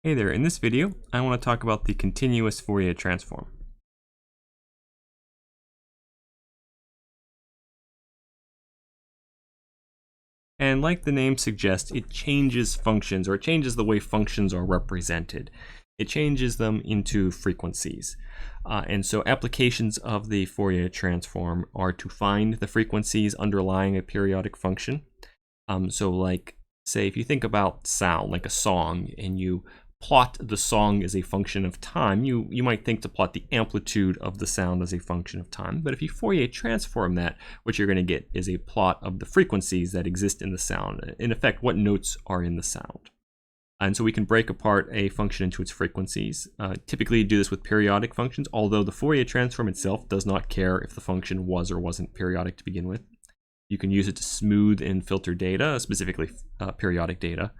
Hey there, in this video, I want to talk about the continuous Fourier transform. And like the name suggests, it changes functions, or it changes the way functions are represented. It changes them into frequencies. And so applications of the Fourier transform are to find the frequencies underlying a periodic function. So like, say, if you think about sound, like a song, and you plot the song as a function of time, you might think to plot the amplitude of the sound as a function of time. But if you Fourier transform that, what you're going to get is a plot of the frequencies that exist in the sound. In effect, what notes are in the sound. And so we can break apart a function into its frequencies. Typically you do this with periodic functions, although the Fourier transform itself does not care if the function was or wasn't periodic to begin with. You can use it to smooth and filter data, specifically periodic data.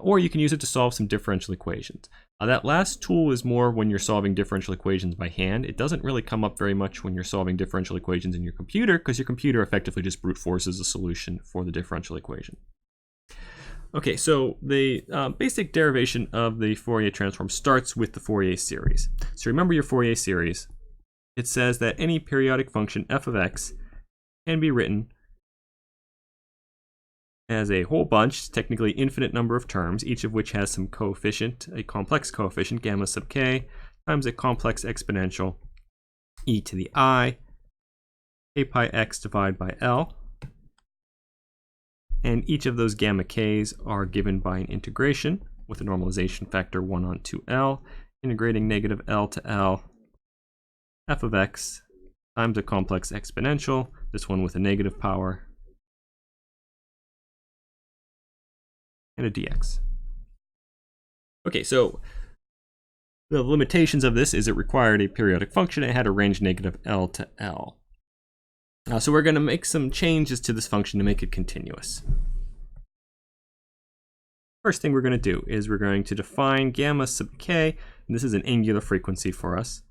Or you can use it to solve some differential equations. That last tool is more when you're solving differential equations by hand. It doesn't really come up very much when you're solving differential equations in your computer, because your computer effectively just brute forces a solution for the differential equation. Okay, so the basic derivation of the Fourier transform starts with the Fourier series. So remember your Fourier series. It says that any periodic function f of x can be written as a whole bunch, technically infinite number of terms, each of which has some coefficient, a complex coefficient, gamma sub k, times a complex exponential, e to the I, k pi x divided by L. And each of those gamma k's are given by an integration with a normalization factor 1 on 2L, integrating negative L to L, f of x times a complex exponential, this one with a negative power, and a dx. Okay, so the limitations of this is it required a periodic function. It had a range negative L to L. So we're going to make some changes to this function to make it continuous. First thing we're going to do is we're going to define gamma sub k, and this is an angular frequency for us.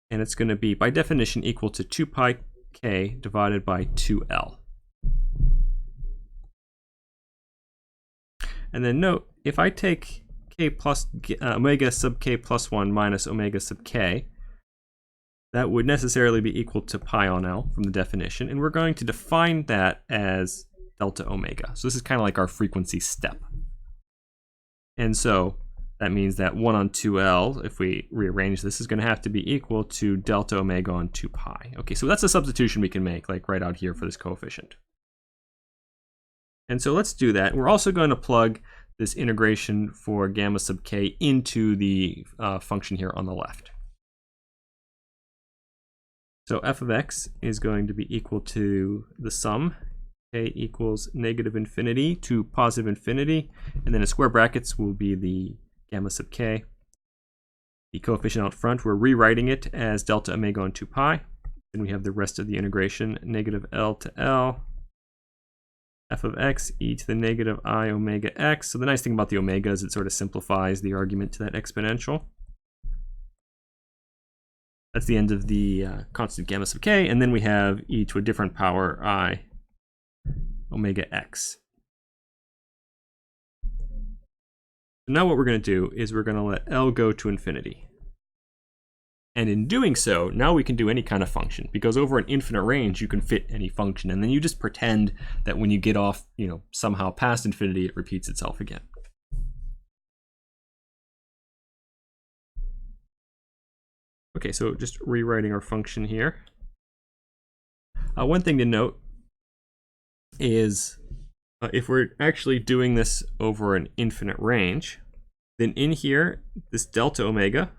And it's going to be, by definition, equal to 2 pi k divided by 2L. And then note, if I take k plus omega sub k plus 1 minus omega sub k, that would necessarily be equal to pi on L from the definition. And we're going to define that as delta omega. So this is kind of like our frequency step. And so that means that 1 on 2L, if we rearrange this, is going to have to be equal to delta omega on 2 pi. Okay, so that's a substitution we can make, like right out here for this coefficient. And so let's do that. We're also going to plug this integration for gamma sub k into the function here on the left. So f of x is going to be equal to the sum, k equals negative infinity to positive infinity, and then in square brackets will be the gamma sub k. The coefficient out front, we're rewriting it as delta omega on 2 pi. Then we have the rest of the integration, negative L to L, f of x e to the negative I omega x. So the nice thing about the omega is it sort of simplifies the argument to that exponential. That's the end of the constant gamma sub k, and then we have e to a different power I omega x. So now what we're going to do is we're going to let L go to infinity. And in doing so, now we can do any kind of function, because over an infinite range you can fit any function, and then you just pretend that when you get off, somehow past infinity, it repeats itself again. Okay, so just rewriting our function here. One thing to note is if we're actually doing this over an infinite range, then in here, this delta omega,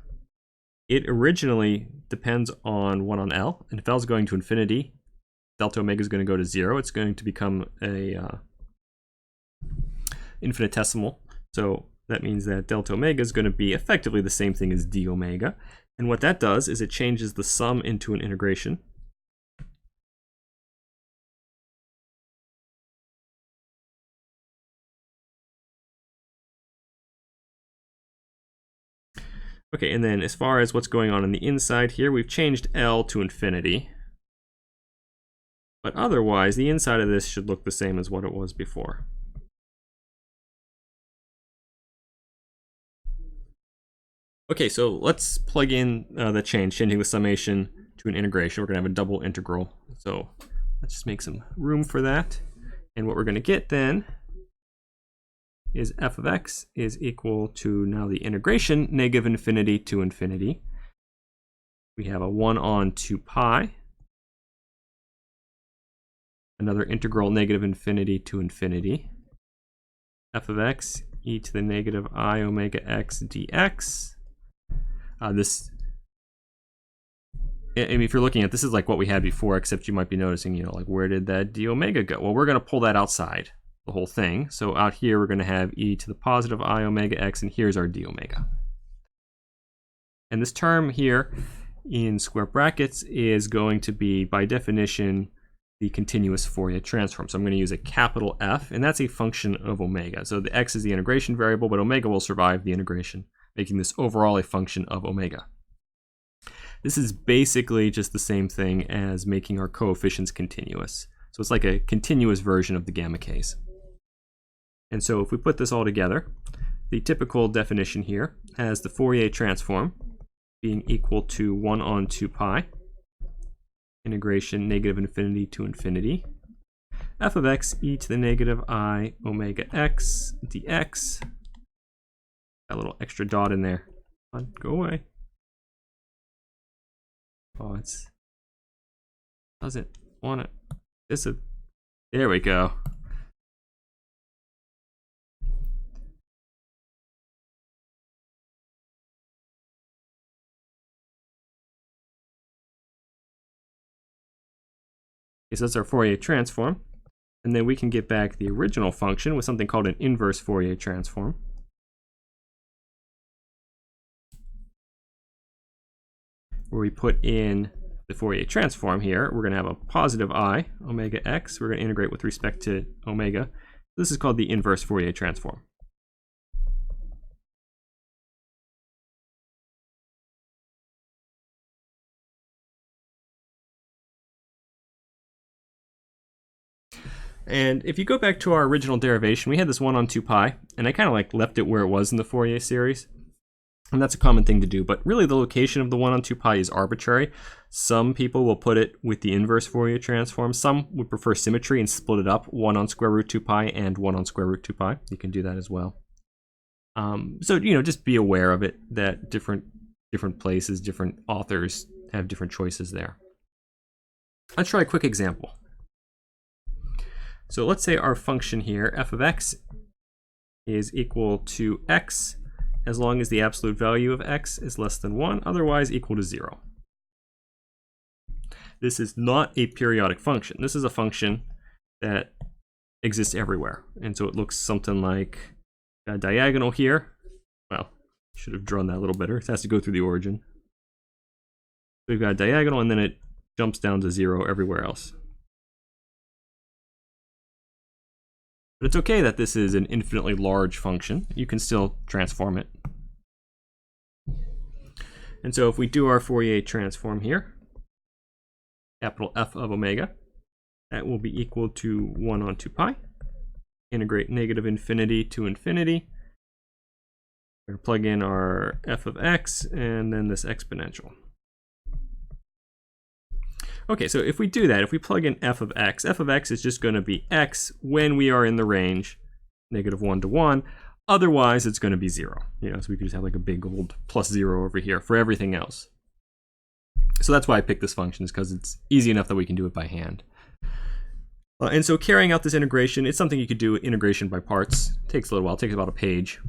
it originally depends on 1 on L, and if L is going to infinity, delta omega is going to go to 0. It's going to become a infinitesimal. So that means that delta omega is going to be effectively the same thing as d omega. And what that does is it changes the sum into an integration. Okay, and then as far as what's going on the inside here, we've changed L to infinity. But otherwise, the inside of this should look the same as what it was before. Okay, so let's plug in the change, changing the summation to an integration. We're going to have a double integral. So let's just make some room for that. And what we're going to get then is f of x is equal to now the integration negative infinity to infinity. We have a 1 on 2 pi. Another integral negative infinity to infinity. F of x e to the negative I omega x dx. I mean, if you're looking at this, is like what we had before, except you might be noticing, like where did that d omega go? Well, we're going to pull that outside, the whole thing. So out here, we're going to have e to the positive I omega x, and here's our d omega. And this term here in square brackets is going to be, by definition, the continuous Fourier transform. So I'm going to use a capital F, and that's a function of omega. So the x is the integration variable, but omega will survive the integration, making this overall a function of omega. This is basically just the same thing as making our coefficients continuous. So it's like a continuous version of the gamma k's. And so if we put this all together, the typical definition here has the Fourier transform being equal to 1 on 2 pi, integration negative infinity to infinity, f of x e to the negative I omega x dx. Got a little extra dot in there. Come on, go away. Oh, it's doesn't want to. There we go. Okay, so that's our Fourier transform. And then we can get back the original function with something called an inverse Fourier transform. Where we put in the Fourier transform here, we're going to have a positive I omega x. We're going to integrate with respect to omega. This is called the inverse Fourier transform. And if you go back to our original derivation, we had this 1 on 2 pi, and I kind of like left it where it was in the Fourier series. And that's a common thing to do, but really the location of the 1 on 2 pi is arbitrary. Some people will put it with the inverse Fourier transform. Some would prefer symmetry and split it up, 1 on square root 2 pi and 1 on square root 2 pi. You can do that as well. So, just be aware of it, that different places, different authors have different choices there. Let's try a quick example. So let's say our function here, f of x, is equal to x as long as the absolute value of x is less than 1, otherwise equal to 0. This is not a periodic function. This is a function that exists everywhere. And so it looks something like a diagonal here. Well, should have drawn that a little better. It has to go through the origin. We've got a diagonal, and then it jumps down to 0 everywhere else. But it's okay that this is an infinitely large function. You can still transform it. And so if we do our Fourier transform here, capital F of omega, that will be equal to 1 on 2 pi. Integrate negative infinity to infinity. We're going to plug in our f of x and then this exponential. Okay, so if we do that, if we plug in f of x is just going to be x when we are in the range negative 1 to 1. Otherwise, it's going to be 0. So we could just have like a big old plus 0 over here for everything else. So that's why I picked this function, is because it's easy enough that we can do it by hand. And so carrying out this integration, it's something you could do integration by parts. It takes a little while. It takes about a page.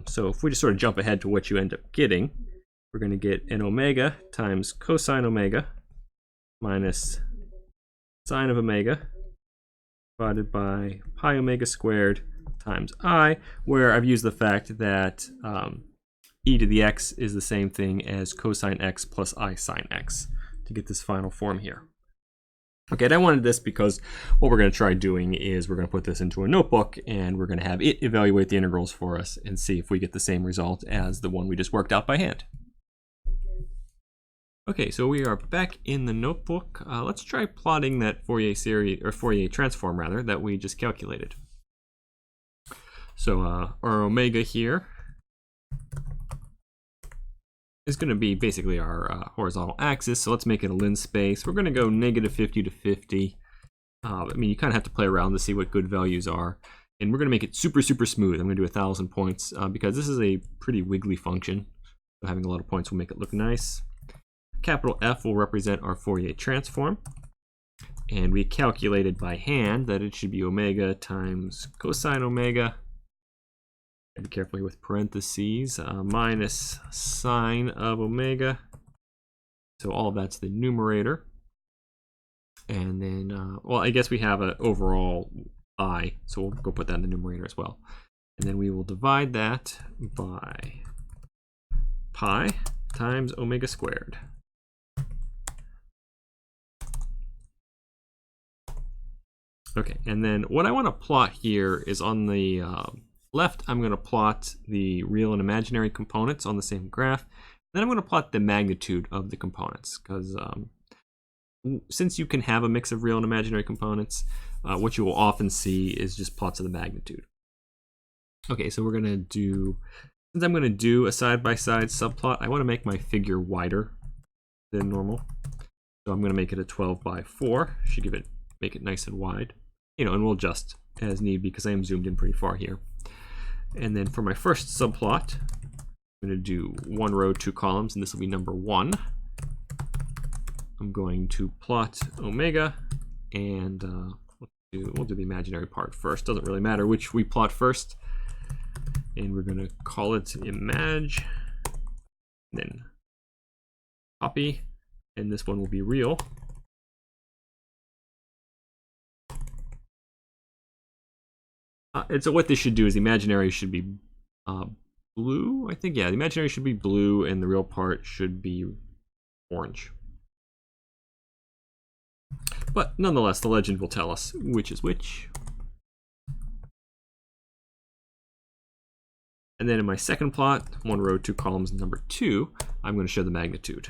So if we just sort of jump ahead to what you end up getting, we're going to get an omega times cosine omega minus sine of omega divided by pi omega squared times I, where I've used the fact that e to the x is the same thing as cosine x plus I sine x to get this final form here. Okay, and I wanted this because what we're going to try doing is we're going to put this into a notebook and we're going to have it evaluate the integrals for us and see if we get the same result as the one we just worked out by hand. Okay, so we are back in the notebook. Let's try plotting that Fourier series, or Fourier transform rather, that we just calculated. So our omega here is going to be basically our horizontal axis. So let's make it a lens space. We're going to go -50 to 50. I mean, you kind of have to play around to see what good values are. And we're going to make it super, super smooth. I'm going to do 1,000 points because this is a pretty wiggly function. So having a lot of points will make it look nice. Capital F will represent our Fourier transform. And we calculated by hand that it should be omega times cosine omega. Be careful here with parentheses, minus sine of omega. So all of that's the numerator. And then, well, I guess we have an overall I, so we'll go put that in the numerator as well. And then we will divide that by pi times omega squared. Okay, and then what I want to plot here is on the left, I'm going to plot the real and imaginary components on the same graph. Then I'm going to plot the magnitude of the components, because since you can have a mix of real and imaginary components, what you will often see is just plots of the magnitude. Okay, so we're going to do, since I'm going to do a side-by-side subplot, I want to make my figure wider than normal. So I'm going to make it a 12 by 4. Should make it nice and wide. You know, and we'll adjust as need because I am zoomed in pretty far here. And then for my first subplot, I'm going to do 1 row, 2 columns, and this will be number 1. I'm going to plot omega, and we'll do the imaginary part first. Doesn't really matter which we plot first. And we're going to call it imag, and then copy, and this one will be real. And so what this should do is the imaginary should be blue, I think. Yeah, the imaginary should be blue, and the real part should be orange. But nonetheless, the legend will tell us which is which. And then in my second plot, 1 row, 2 columns, number 2, I'm going to show the magnitude.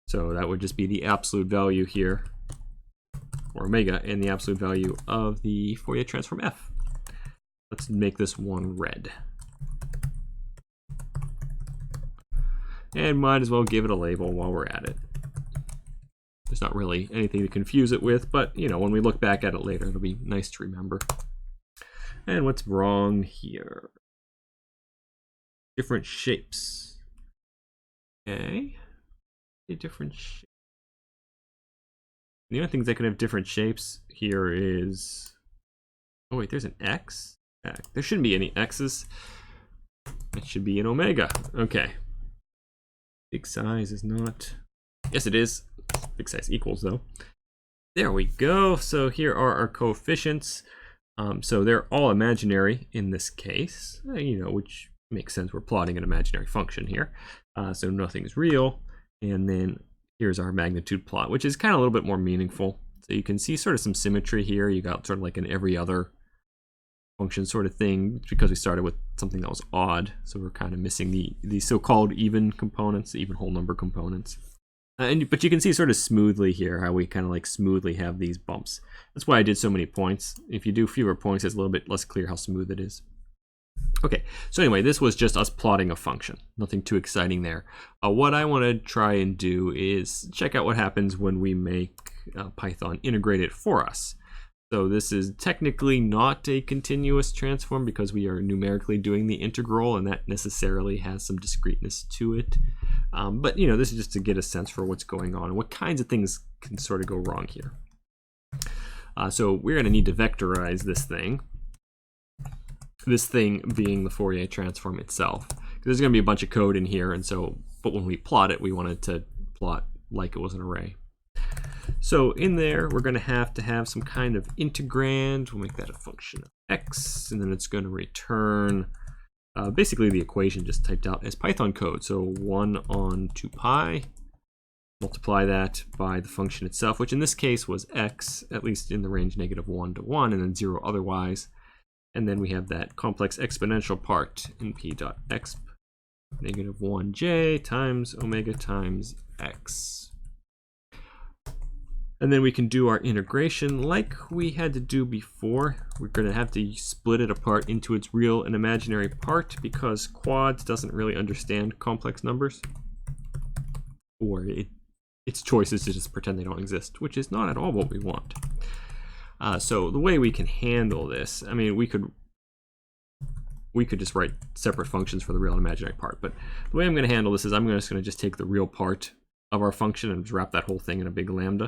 So that would just be the absolute value here, or omega, and the absolute value of the Fourier transform f. Let's make this one red. And might as well give it a label while we're at it. There's not really anything to confuse it with, but you know, when we look back at it later, it'll be nice to remember. And what's wrong here? Different shapes. Okay. Different shapes. The only things that can have different shapes here is, oh wait, there's an X? There shouldn't be any X's. It should be an omega. Okay. Big size is not, yes it is. Big size equals though. There we go. So here are our coefficients. So they're all imaginary in this case, you know, which makes sense. We're plotting an imaginary function here. So nothing's real. And then here's our magnitude plot, which is kind of a little bit more meaningful. So you can see sort of some symmetry here. You got sort of like an every other function sort of thing, because we started with something that was odd. So we're kind of missing the so-called even components, the even whole number components. But you can see sort of smoothly here how we kind of like smoothly have these bumps. That's why I did so many points. If you do fewer points, it's a little bit less clear how smooth it is. Okay, so anyway, this was just us plotting a function. Nothing too exciting there. What I want to try and do is check out what happens when we make Python integrate it for us. So this is technically not a continuous transform because we are numerically doing the integral, and that necessarily has some discreteness to it. But you know, this is just to get a sense for what's going on and what kinds of things can sort of go wrong here. So we're going to need to vectorize this thing. This thing being the Fourier transform itself. There's going to be a bunch of code in here, and so, but when we plot it, we wanted to plot like it was an array. So in there, we're going to have some kind of integrand. We'll make that a function of x, and then it's going to return basically the equation just typed out as Python code. So 1 on 2 pi, multiply that by the function itself, which in this case was x, at least in the range -1 to 1, and then 0 otherwise. And then we have that complex exponential part in p.exp -1j times omega times x. And then we can do our integration like we had to do before. We're going to have to split it apart into its real and imaginary part because quads doesn't really understand complex numbers. Or its choice is to just pretend they don't exist, which is not at all what we want. So the way we can handle this, I mean, we could just write separate functions for the real and imaginary part. But the way I'm going to handle this is I'm just going to take the real part of our function and just wrap that whole thing in a big lambda.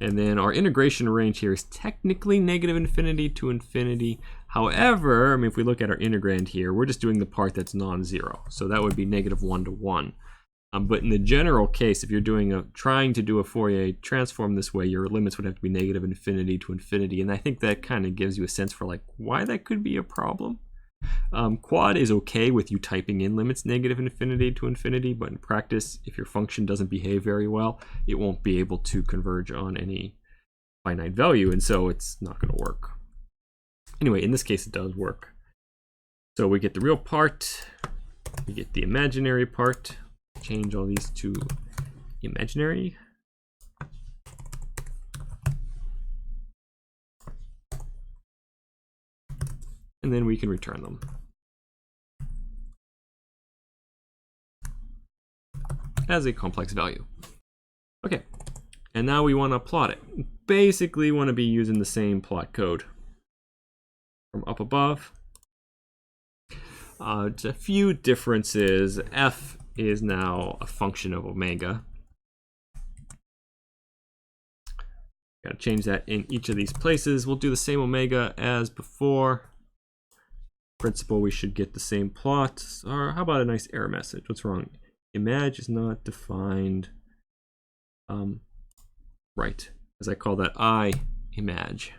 And then our integration range here is technically negative infinity to infinity. However, I mean, if we look at our integrand here, we're just doing the part that's non-zero. So that would be negative 1 to 1. But in the general case, if you're trying to do a Fourier transform this way, your limits would have to be negative infinity to infinity. And I think that kind of gives you a sense for like why that could be a problem. Quad is okay with you typing in limits negative infinity to infinity, but in practice, if your function doesn't behave very well, it won't be able to converge on any finite value, and so it's not going to work. Anyway, in this case, it does work. So we get the real part, we get the imaginary part, change all these to imaginary. And then we can return them as a complex value. Okay, and now we want to plot it. Basically want to be using the same plot code from up above. It's a few differences. F is now a function of omega. Got to change that in each of these places. We'll do the same omega as before. Principle, we should get the same plot. Or how about a nice error message? What's wrong? Imag is not defined right, as I call that I imag.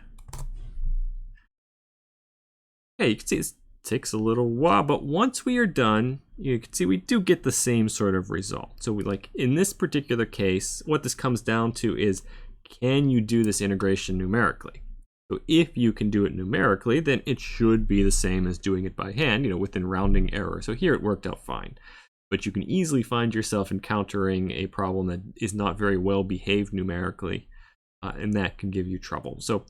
Hey, you can see this takes a little while, but once we are done, you can see we do get the same sort of result. So we, like in this particular case, what this comes down to is, can you do this integration numerically? So if you can do it numerically, then it should be the same as doing it by hand, within rounding error. So here it worked out fine. But you can easily find yourself encountering a problem that is not very well behaved numerically, and that can give you trouble. So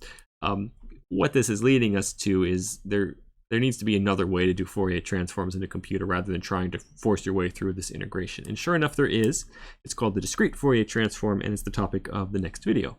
what this is leading us to is there needs to be another way to do Fourier transforms in a computer rather than trying to force your way through this integration. And sure enough, there is. It's called the discrete Fourier transform, and it's the topic of the next video.